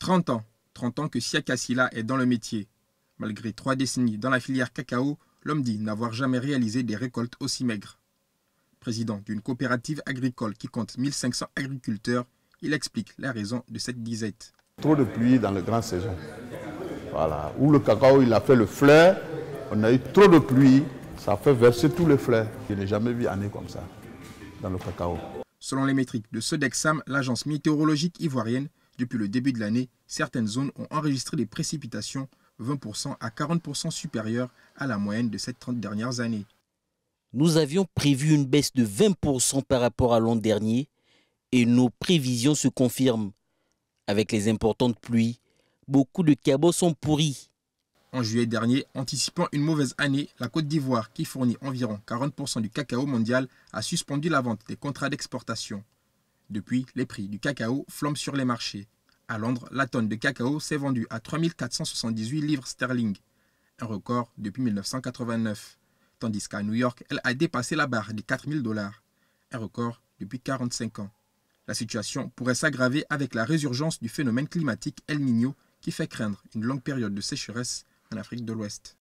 30 ans. 30 ans que Siaka Sylla est dans le métier. Malgré 3 décennies dans la filière cacao, l'homme dit n'avoir jamais réalisé des récoltes aussi maigres. Président d'une coopérative agricole qui compte 1500 agriculteurs, il explique la raison de cette disette. Trop de pluie dans la grande saison. Voilà. Où le cacao il a fait le fleur, on a eu trop de pluie, ça a fait verser tous les fleurs. Je n'ai jamais vu année comme ça dans le cacao. Selon les métriques de Sodexam, l'agence météorologique ivoirienne, depuis le début de l'année, certaines zones ont enregistré des précipitations 20% à 40% supérieures à la moyenne de ces 30 dernières années. Nous avions prévu une baisse de 20% par rapport à l'an dernier et nos prévisions se confirment. Avec les importantes pluies, beaucoup de cabots sont pourris. En juillet dernier, anticipant une mauvaise année, la Côte d'Ivoire, qui fournit environ 40% du cacao mondial, a suspendu la vente des contrats d'exportation. Depuis, les prix du cacao flambent sur les marchés. À Londres, la tonne de cacao s'est vendue à 3478 livres sterling, un record depuis 1989. Tandis qu'à New York, elle a dépassé la barre des 4000 $, un record depuis 45 ans. La situation pourrait s'aggraver avec la résurgence du phénomène climatique El Niño qui fait craindre une longue période de sécheresse en Afrique de l'Ouest.